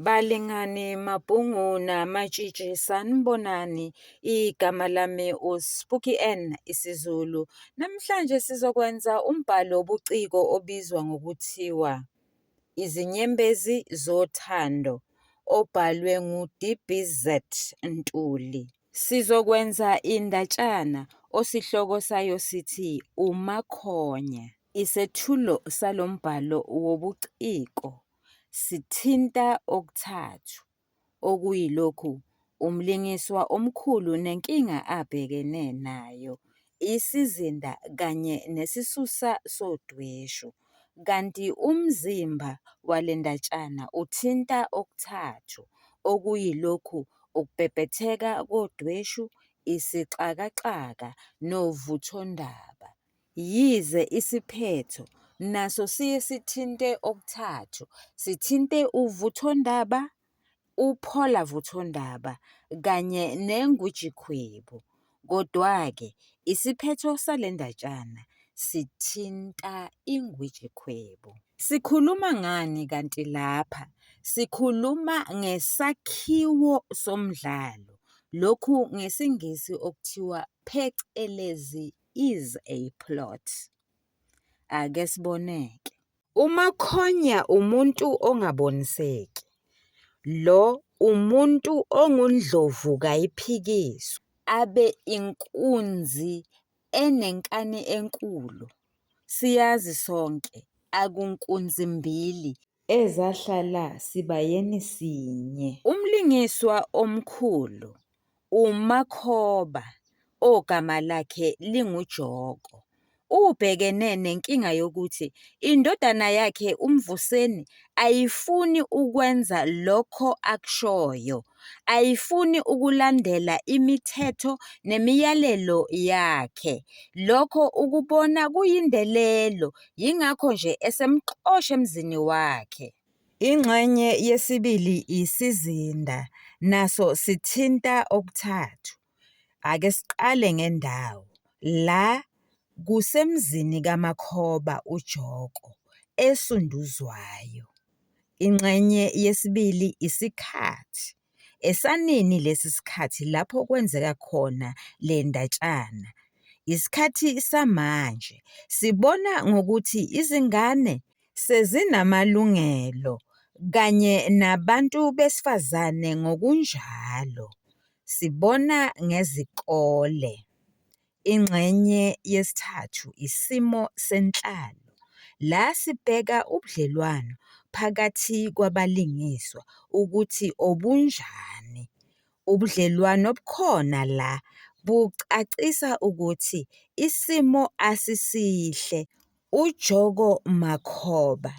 Balingani Mabhunguna Matshitshi sanibonani, igama lami uSpooky N isiZulu. Namhlanje sizokwenza umbhalo wobuciko obizwa ngokuthiwa Izinyembezi Zothando obhalwe ngu-DBZ Ntuli. Sizokwenza indatshana osihloko sayo sithi uMakhonya. Isethulo salo mbhalo wobuciko sithinta okuthathu, okuyilokhu umlingiswa omkhulu nenkinga abhekene nayo, isizinda kanye nesisusa sodweshu, kanti umzimba wale ndatshana uthinta okuthathu, okuyilokhu ukubhebhetheka kodweshu, isixakaxaka novuthondaba. Yize isiphetho naso siye sithinte okuthathu, sithinte uvuthondaba, upholavuthondaba kanye nengwijikhwebu. Kodwa-ke isiphetho sale ndatshana sithinta ingwijikhwebu. Sikhuluma ngani kanti lapha? Sikhuluma ngesakhiwo somdlalo. Lokhu ngesiNgisi okuthiwa phecelezi is a plot. Ake siboneke. uMakhonya umuntu ongaboniseki. Lo umuntu ongundlovu kayiphikiswa, abe inkunzi enenkani enkulu. Siyazi sonke akunkunzimbili ezahlala sibayeni sinye. Umlingiswa omkhulu uMakhoba, ogama lakhe linguJoko, ubhekene nenkinga yokuthi indodana yakhe uMvuseni ayifuni ukwenza lokho akushoyo, ayifuni ukulandela imithetho nemiyalelo yakhe. Lokho ukubona kuyindelelo, yingakho nje esemxosha emzini wakhe. Ingxenye yesibili isizinda, naso sithinta okuthathu. Ake siqale ngendawo. La kusemzini kaMakhoba uJoko esunduzwayo. Ingxenye yesibili isikhathi. Esanini lesi sikhathi lapho kwenzeka khona le ndatshana? Isikhathi samanje. Sibona ngokuthi izingane sezinamalungelo kanye nabantu besifazane ngokunjalo. Sibona ngezikole. Ingxenye yesithathu isimo senhlalo. La sibheka ubudlelwano phakathi kwabalingiswa ukuthi obunjani. Ubudlelwano obukhona la bucacisa ukuthi isimo asisihle. uJoko Makhoba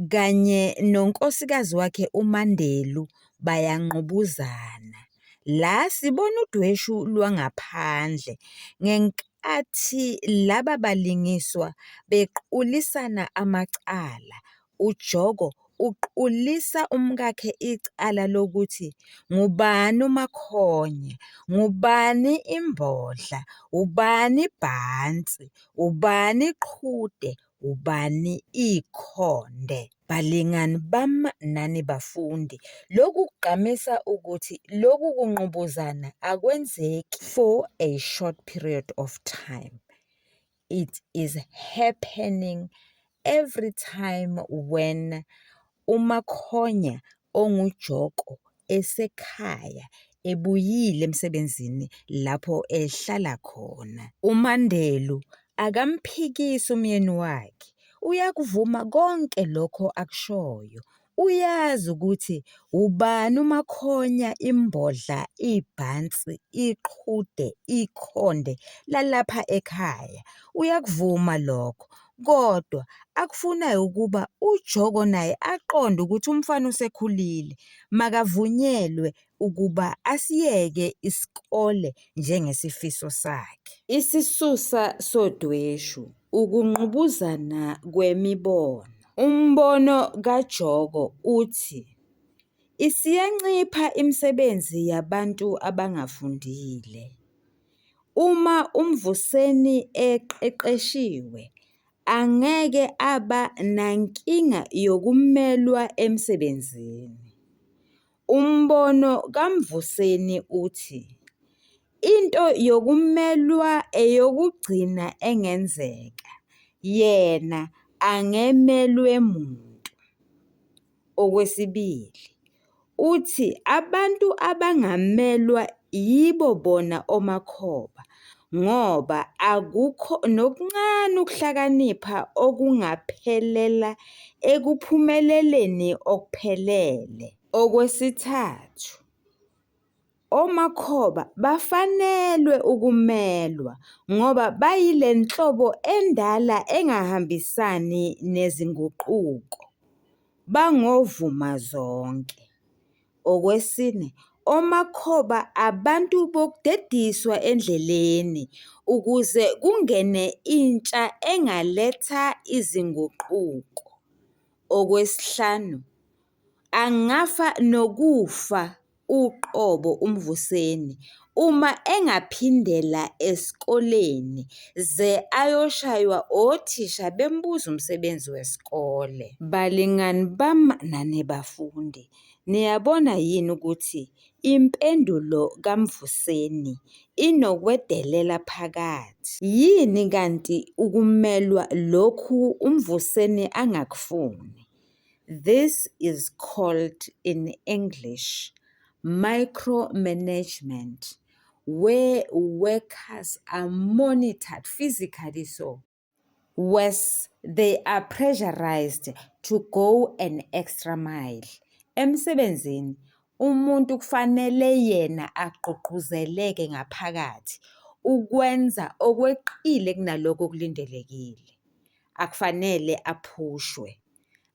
kanye nonkosikazi wakhe uMandelu bayangqubuzana. La sibona udweshu lwangaphandle ngenkathi laba balingiswa bequlisana amacala. uJoko uqulisa umkakhe icala lokuthi ngubani uMakhonya, ngubani imbodla, ubani ibhansi, ubani iqhude, ubani ikhonde. Balingani bami nani bafundi, lokhu kugqamisa ukuthi lokhu kunqubuzana akwenzeki for a short period of time. It is happening every time when uMakhonya onguJoko esekhaya ebuyile emsebenzini lapho ehlala khona. uMandelu akamphikisi umyeni wakhe, uyakuvuma konke lokho akushoyo. Uyazi ukuthi ubani uMakhonya, imbodla, ibhansi, iqhude, ikhonde lalapha ekhaya. Uyakuvuma lokho, kodwa akufunayo ukuba uJoko naye aqonde ukuthi umfana usekhulile, makavunyelwe ukuba asiyeke isikole njengesifiso sakhe. Isisusa sodweshu, ukungqubuzana kwemibono. Umbono kaJoko uthi isiyancipha imisebenzi yabantu abangafundile. Uma uMvuseni eqeqeshiwe, angeke aba nankinga yokumelwa emsebenzini. Umbono kaMvuseni uthi into yokumelwa eyokugcina engenzeka, yena angemelwe muntu. Okwesibili, uthi abantu abangamelwa yibo bona omakhoba ngoba akukho nokuncane ukuhlakanipha okungaphelela ekuphumeleleni okuphelele. Okwesithathu, omakhoba bafanelwe ukumelwa ngoba bayile nhlobo endala engahambisani nezinguquko, bangovuma zonke. Okwesine, omakhoba abantu bokudediswa endleleni ukuze kungene intsha engaletha izinguquko. Okwesihlanu, angafa nokufa uqobo uMvuseni uma engaphindela esikoleni ze ayoshaywa othisha bembuza umsebenzi wesikole. Balingani bami nani bafundi, niyabona yini ukuthi impendulo kaMvuseni inokwedelela phakathi? Yini kanti ukumelwa lokhu uMvuseni angakufuni? This is called in English micromanagement, where workers are monitored physically so. Worse, they are pressurized to go an extra mile. Emsebenzini, umuntu kufanele yena agqugquzeleke ngaphakathi ukwenza okweqile kunalokho okulindelekile. Akufanele aphushwe.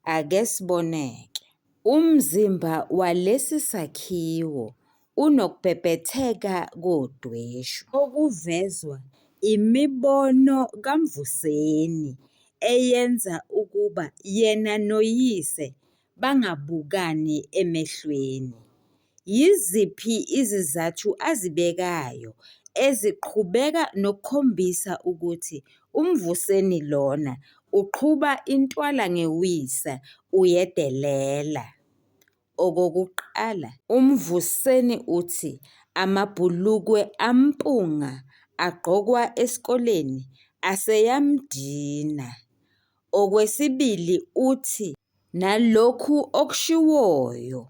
Ake siboneke. Umzimba walesi sakhiwo unokubhebhetheka kodweshu okuvezwa imibono kaMvuseni eyenza ukuba yena noyise bangabukani emehlweni. Yiziphi izizathu azibekayo eziqhubeka nokukhombisa ukuthi uMvuseni lona uqhuba intwala ngewisa uyedelela? Okokuqala, uMvuseni uthi amabhulukwe ampunga agqokwa esikoleni aseyamdina. Okwesibili, uthi nalokhu okushiwoyo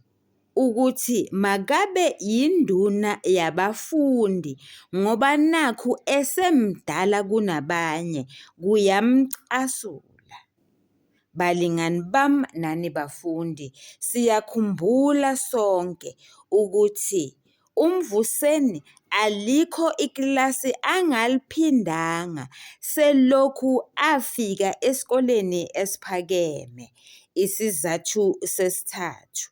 ukuthi makabe yinduna yabafundi ngoba nakhu esemdala kunabanye kuyamcasula. Balingani bami nani bafundi, siyakhumbula sonke ukuthi uMvuseni alikho ikilasi angaliphindanga selokhu afika esikoleni esiphakeme. Isizathu sesithathu,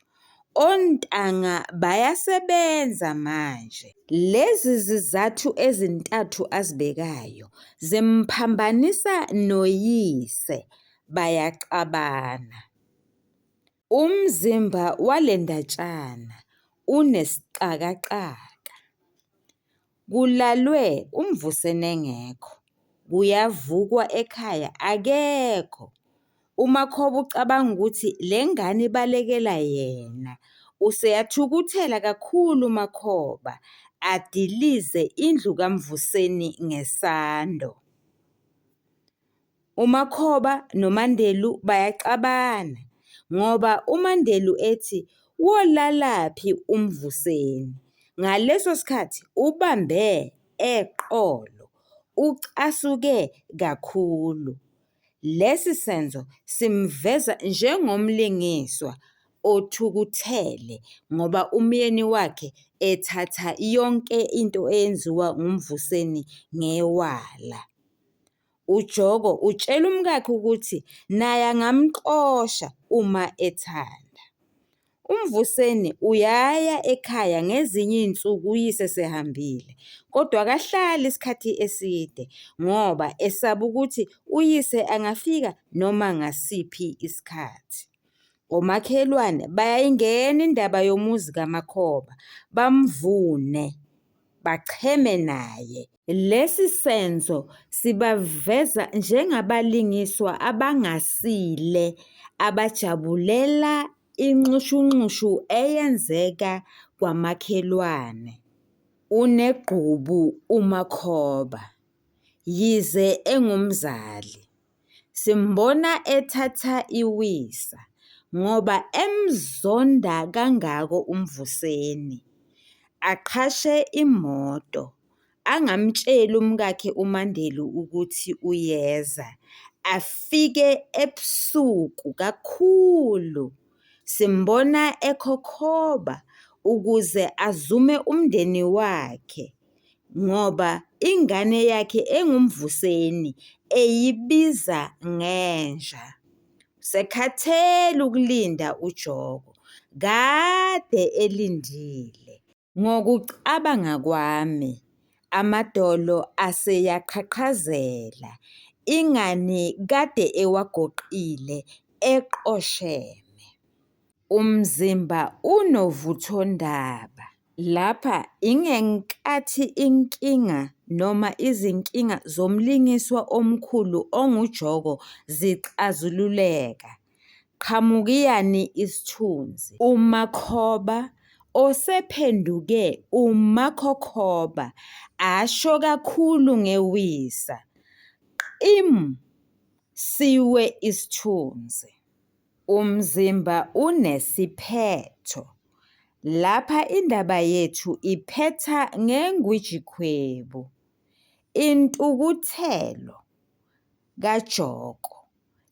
ontanga bayasebenza manje. Lezi zizathu ezintathu azibekayo zimphambanisa noyise, bayaxabana. Umzimba wale ndatshana unesixakaxaka. Kulalwe uMvuseni engekho, kuyavukwa ekhaya akekho. uMakhoba ucabanga ukuthi le ngane ibalekela yena. Useyathukuthela kakhulu uMakhoba adilize indlu kaMvuseni ngesando. uMakhoba noMandelu bayaxabana ngoba uMandelu ethi wolalaphi uMvuseni. Ngaleso sikhathi ubambe eqolo, ucasuke kakhulu. Lesi senzo simveza njengomlingiswa othukuthele ngoba umyeni wakhe ethatha yonke into eyenziwa nguMvuseni ngewala. uJogo utshela umkakhe ukuthi naye angamxosha uma ethanda. uMvuseni uyaya ekhaya ngezinye izinsuku uyise sehambile, kodwa akahlali isikhathi eside ngoba esaba ukuthi uyise angafika noma ngasiphi isikhathi. Omakhelwane bayayingena indaba yomuzi kaMakhoba, bamvune, bacheme naye. Lesi senzo sibaveza njengabalingiswa abangasile abajabulela inxushunxushu eyenzeka kwamakhelwane. Unegqubu uMakhoba, yize engumzali, simbona ethatha iwisa ngoba emzonda kangako uMvuseni, aqhashe imoto, angamtsheli umkakhe uMandelu ukuthi uyeza, afike ebusuku kakhulu. Simbona ekhokhoba ukuze azume umndeni wakhe ngoba ingane yakhe engumVuseni eyibiza ngenja. Sekhathele ukulinda uJogo, kade elindile. Ngokucabanga kwami, amadolo aseyaqhaqhazela, ingani kade ewagoqile eqosheme. Umzimba unovuthondaba. Lapha ingenkathi inkinga noma izinkinga zomlingiswa omkhulu onguJogo zixazululeka. Qhamukiyani isithunzi. UMakhoba osephenduke uMakhokhoba asho kakhulu ngewisa. Siwe isithunzi. Umzimba unesiphetho. Lapha indaba yethu iphetha ngengwijikhwebu. Intukuthelo kaJogo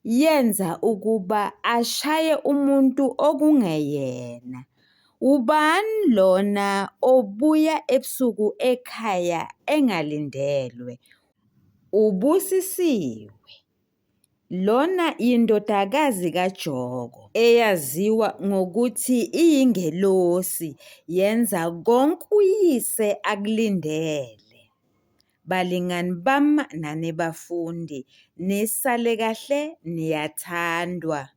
yenza ukuba ashaye umuntu okungeyena. Ubani lona obuya ebusuku ekhaya engalindelwe? UBusisiwe. Lona indodakazi kaJogo eyaziwa ngokuthi iyingelosi, yenza konke uyise akulindele. Balingani bami nanibafundi, nisale kahle, niyathandwa.